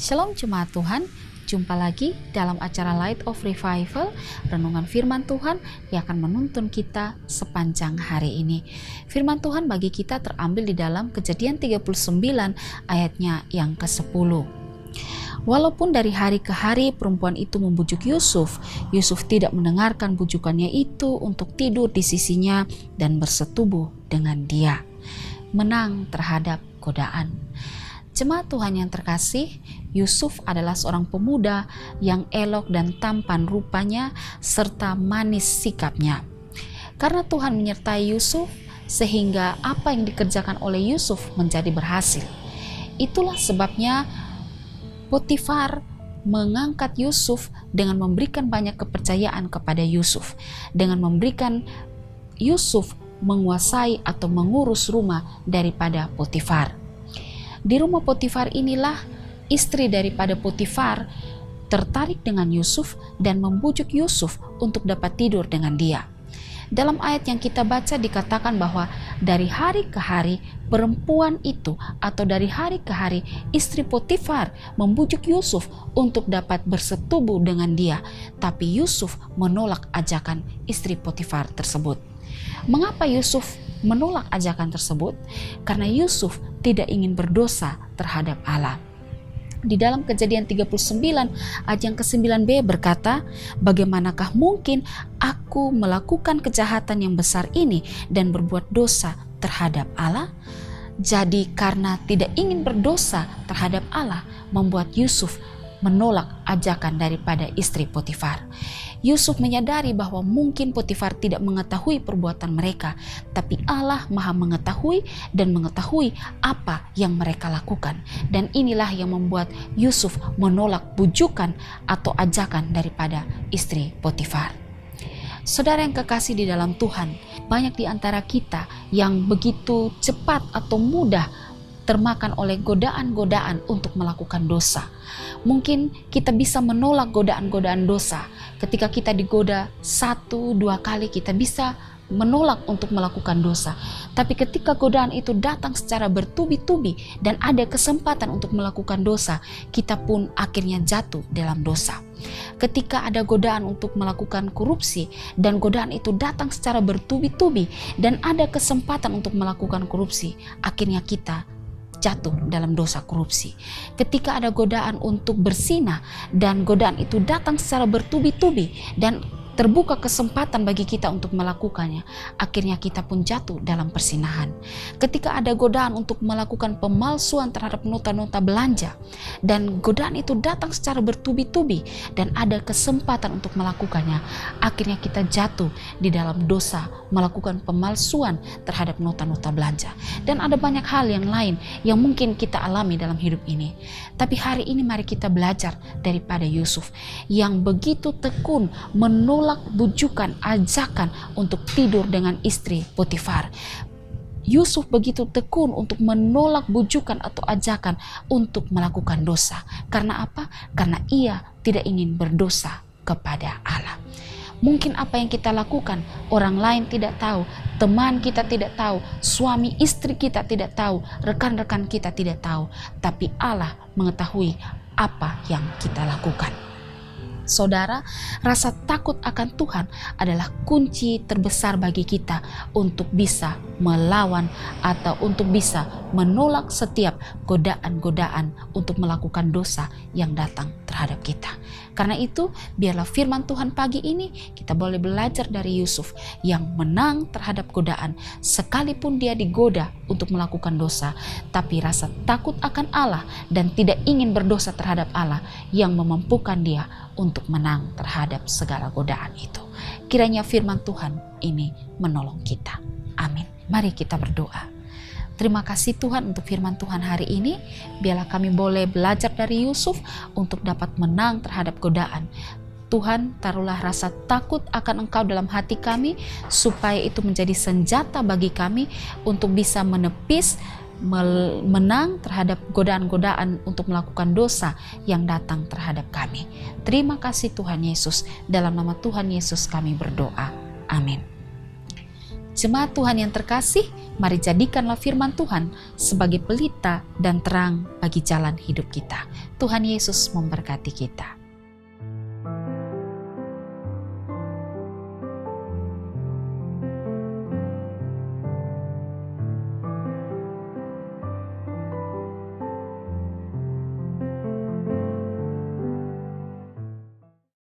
Shalom jemaat Tuhan, jumpa lagi dalam acara Light of Revival, renungan firman Tuhan yang akan menuntun kita sepanjang hari ini. Firman Tuhan bagi kita terambil di dalam Kejadian 39 ayatnya yang ke-10. Walaupun dari hari ke hari perempuan itu membujuk Yusuf, Yusuf tidak mendengarkan bujukannya itu untuk tidur di sisinya dan bersetubuh dengan dia. Menang terhadap godaan. Jemaat Tuhan yang terkasih, Yusuf adalah seorang pemuda yang elok dan tampan rupanya serta manis sikapnya. Karena Tuhan menyertai Yusuf, sehingga apa yang dikerjakan oleh Yusuf menjadi berhasil. Itulah sebabnya Potifar mengangkat Yusuf dengan memberikan banyak kepercayaan kepada Yusuf, dengan memberikan Yusuf menguasai atau mengurus rumah daripada Potifar. Di rumah Potifar inilah istri daripada Potifar tertarik dengan Yusuf dan membujuk Yusuf untuk dapat tidur dengan dia. Dalam ayat yang kita baca dikatakan bahwa dari hari ke hari perempuan itu atau dari hari ke hari istri Potifar membujuk Yusuf untuk dapat bersetubuh dengan dia, tapi Yusuf menolak ajakan istri Potifar tersebut. Mengapa Yusuf menolak ajakan tersebut? Karena Yusuf tidak ingin berdosa terhadap Allah. Di dalam Kejadian 39 ayat yang ke-9b berkata, bagaimanakah mungkin aku melakukan kejahatan yang besar ini dan berbuat dosa terhadap Allah? Jadi karena tidak ingin berdosa terhadap Allah, membuat Yusuf menolak ajakan daripada istri Potifar. Yusuf menyadari bahwa mungkin Potifar tidak mengetahui perbuatan mereka, tapi Allah Maha mengetahui dan mengetahui apa yang mereka lakukan. Dan inilah yang membuat Yusuf menolak bujukan atau ajakan daripada istri Potifar. Saudara yang kekasih di dalam Tuhan, banyak di antara kita yang begitu cepat atau mudah termakan oleh godaan-godaan untuk melakukan dosa. Mungkin kita bisa menolak godaan-godaan dosa. Ketika kita digoda 1-2 kali, kita bisa menolak untuk melakukan dosa. Tapi ketika godaan itu datang secara bertubi-tubi dan ada kesempatan untuk melakukan dosa, kita pun akhirnya jatuh dalam dosa. Ketika ada godaan untuk melakukan korupsi dan godaan itu datang secara bertubi-tubi dan ada kesempatan untuk melakukan korupsi, akhirnya kita jatuh dalam dosa korupsi. Ketika ada godaan untuk berzinah dan godaan itu datang secara bertubi-tubi dan terbuka kesempatan bagi kita untuk melakukannya, akhirnya kita pun jatuh dalam persinahan. Ketika ada godaan untuk melakukan pemalsuan terhadap nota-nota belanja dan godaan itu datang secara bertubi-tubi dan ada kesempatan untuk melakukannya, akhirnya kita jatuh di dalam dosa melakukan pemalsuan terhadap nota-nota belanja. Dan ada banyak hal yang lain yang mungkin kita alami dalam hidup ini. Tapi hari ini mari kita belajar daripada Yusuf yang begitu tekun menolak bujukan ajakan untuk tidur dengan istri Potifar. Yusuf begitu tekun untuk menolak bujukan atau ajakan untuk melakukan dosa. Karena apa? Karena ia tidak ingin berdosa kepada Allah. Mungkin apa yang kita lakukan orang lain tidak tahu, teman kita tidak tahu, suami istri kita tidak tahu, rekan-rekan kita tidak tahu, tapi Allah mengetahui apa yang kita lakukan. Saudara, rasa takut akan Tuhan adalah kunci terbesar bagi kita untuk bisa melawan atau untuk bisa menolak setiap godaan-godaan untuk melakukan dosa yang datang terhadap kita. Karena itu, biarlah firman Tuhan pagi ini kita boleh belajar dari Yusuf yang menang terhadap godaan sekalipun dia digoda untuk melakukan dosa, tapi rasa takut akan Allah dan tidak ingin berdosa terhadap Allah yang memampukan dia untuk menang terhadap segala godaan itu. Kiranya firman Tuhan ini menolong kita. Amin. Mari kita berdoa. Terima kasih Tuhan untuk firman Tuhan hari ini. Biarlah kami boleh belajar dari Yusuf untuk dapat menang terhadap godaan. Tuhan, taruhlah rasa takut akan Engkau dalam hati kami, supaya itu menjadi senjata bagi kami untuk bisa menepis, menang terhadap godaan-godaan untuk melakukan dosa yang datang terhadap kami. Terima kasih Tuhan Yesus. Dalam nama Tuhan Yesus kami berdoa. Amin. Jemaat Tuhan yang terkasih, mari jadikanlah firman Tuhan sebagai pelita dan terang bagi jalan hidup kita. Tuhan Yesus memberkati kita.